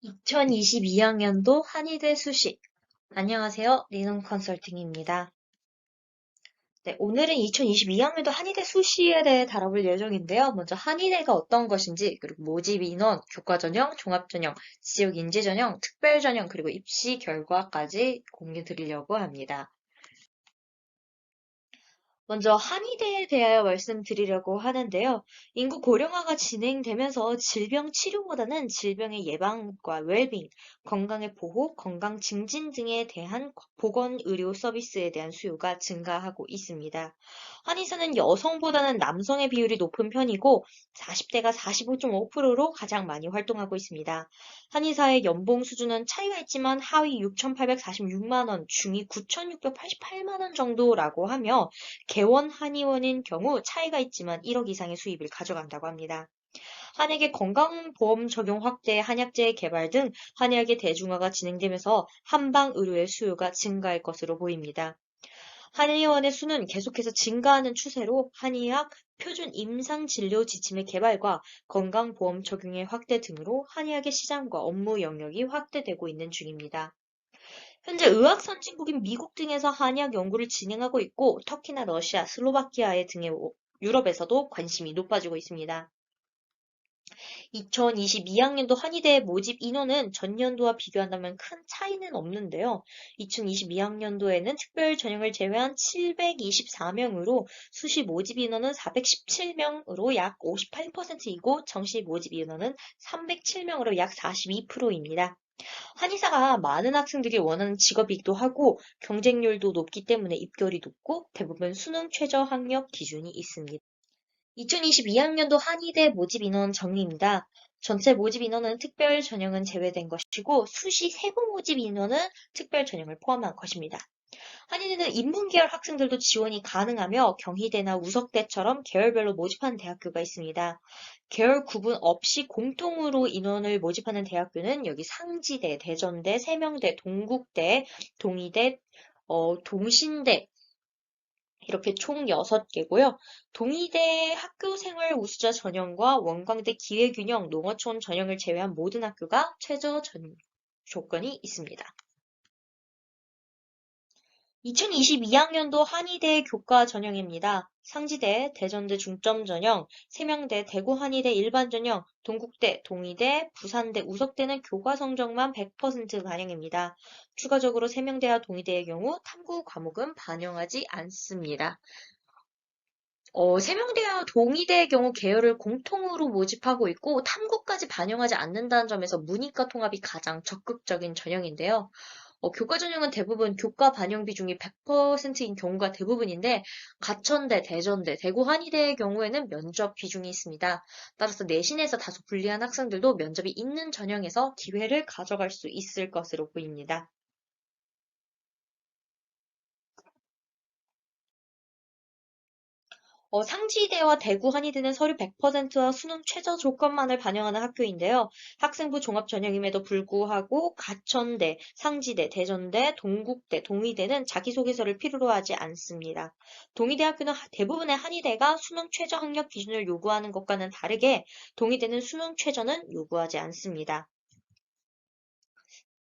2022학년도 한의대 수시. 안녕하세요. 리논 컨설팅입니다. 네, 오늘은 2022학년도 한의대 수시에 대해 다뤄볼 예정인데요. 먼저 한의대가 어떤 것인지, 그리고 모집 인원, 교과 전형, 종합 전형, 지역 인재 전형, 특별 전형, 그리고 입시 결과까지 공유 드리려고 합니다. 먼저 한의대에 대하여 말씀드리려고 하는데요. 인구 고령화가 진행되면서 질병 치료보다는 질병의 예방과 웰빙, 건강의 보호, 건강 증진 등에 대한 보건 의료 서비스에 대한 수요가 증가하고 있습니다. 한의사는 여성보다는 남성의 비율이 높은 편이고 40대가 45.5%로 가장 많이 활동하고 있습니다. 한의사의 연봉 수준은 차이가 있지만 하위 6,846만 원, 중위 9,688만 원 정도라고 하며 개원 한의원인 경우 차이가 있지만 1억 이상의 수입을 가져간다고 합니다. 한약의 건강보험 적용 확대, 한약재 개발 등 한의학의 대중화가 진행되면서 한방 의료의 수요가 증가할 것으로 보입니다. 한의원의 수는 계속해서 증가하는 추세로 한의학 표준 임상 진료 지침의 개발과 건강보험 적용의 확대 등으로 한의학의 시장과 업무 영역이 확대되고 있는 중입니다. 현재 의학 선진국인 미국 등에서 한의학 연구를 진행하고 있고 터키나 러시아, 슬로바키아 등의 유럽에서도 관심이 높아지고 있습니다. 2022학년도 한의대 모집 인원은 전년도와 비교한다면 큰 차이는 없는데요. 2022학년도에는 특별 전형을 제외한 724명으로 수시 모집 인원은 417명으로 약 58%이고 정시 모집 인원은 307명으로 약 42%입니다. 한의사가 많은 학생들이 원하는 직업이기도 하고 경쟁률도 높기 때문에 입결이 높고 대부분 수능 최저 학력 기준이 있습니다. 2022학년도 한의대 모집 인원 정리입니다. 전체 모집 인원은 특별 전형은 제외된 것이고 수시 세부 모집 인원은 특별 전형을 포함한 것입니다. 한의대는 인문계열 학생들도 지원이 가능하며 경희대나 우석대처럼 계열별로 모집하는 대학교가 있습니다. 계열 구분 없이 공통으로 인원을 모집하는 대학교는 여기 상지대, 대전대, 세명대, 동국대, 동의대, 동신대 이렇게 총 6개고요. 동의대 학교생활 우수자 전형과 원광대 기회균형, 농어촌 전형을 제외한 모든 학교가 최저 조건이 있습니다. 2022학년도 한의대 교과 전형입니다. 상지대, 대전대 중점 전형, 세명대, 대구 한의대 일반 전형, 동국대, 동의대, 부산대, 우석대는 교과 성적만 100% 반영입니다. 추가적으로 세명대와 동의대의 경우 탐구 과목은 반영하지 않습니다. 세명대와 동의대의 경우 계열을 공통으로 모집하고 있고 탐구까지 반영하지 않는다는 점에서 문이과 통합이 가장 적극적인 전형인데요. 교과 전형은 대부분 교과 반영 비중이 100%인 경우가 대부분인데 가천대, 대전대, 대구 한의대의 경우에는 면접 비중이 있습니다. 따라서 내신에서 다소 불리한 학생들도 면접이 있는 전형에서 기회를 가져갈 수 있을 것으로 보입니다. 상지대와 대구 한의대는 서류 100%와 수능 최저 조건만을 반영하는 학교인데요. 학생부 종합 전형임에도 불구하고 가천대, 상지대, 대전대, 동국대, 동의대는 자기소개서를 필요로 하지 않습니다. 동의대학교는 대부분의 한의대가 수능 최저 학력 기준을 요구하는 것과는 다르게 동의대는 수능 최저는 요구하지 않습니다.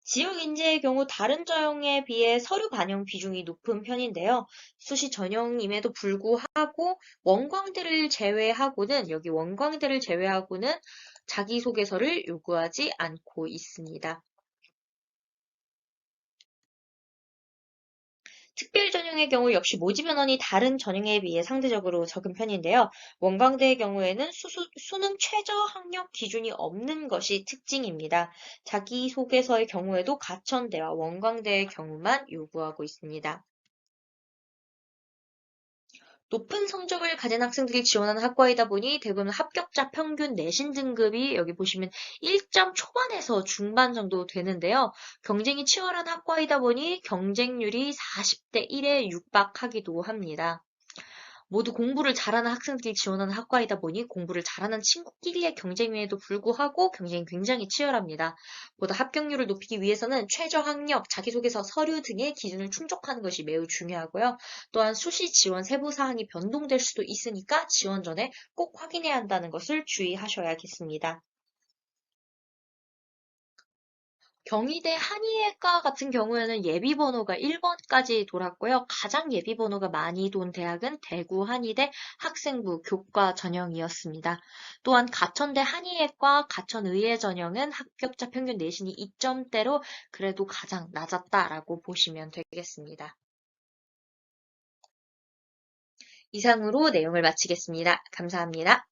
지역 인재의 경우 다른 전형에 비해 서류 반영 비중이 높은 편인데요. 수시 전형임에도 불구하고 여기 원광대를 제외하고는 자기소개서를 요구하지 않고 있습니다. 특별 전형의 경우 역시 모집 인원이 다른 전형에 비해 상대적으로 적은 편인데요. 원광대의 경우에는 수능 최저 학력 기준이 없는 것이 특징입니다. 자기소개서의 경우에도 가천대와 원광대의 경우만 요구하고 있습니다. 높은 성적을 가진 학생들이 지원하는 학과이다 보니 대부분 합격자 평균 내신 등급이 여기 보시면 1점 초반에서 중반 정도 되는데요. 경쟁이 치열한 학과이다 보니 경쟁률이 40대 1에 육박하기도 합니다. 모두 공부를 잘하는 학생들이 지원하는 학과이다 보니 공부를 잘하는 친구끼리의 경쟁임에도 불구하고 경쟁이 굉장히 치열합니다. 보다 합격률을 높이기 위해서는 최저 학력, 자기소개서, 서류 등의 기준을 충족하는 것이 매우 중요하고요. 또한 수시 지원 세부 사항이 변동될 수도 있으니까 지원 전에 꼭 확인해야 한다는 것을 주의하셔야겠습니다. 경희대 한의예과 같은 경우에는 예비 번호가 1번까지 돌았고요. 가장 예비 번호가 많이 돈 대학은 대구 한의대 학생부 교과 전형이었습니다. 또한 가천대 한의예과 가천의예 전형은 합격자 평균 내신이 2점대로 그래도 가장 낮았다라고 보시면 되겠습니다. 이상으로 내용을 마치겠습니다. 감사합니다.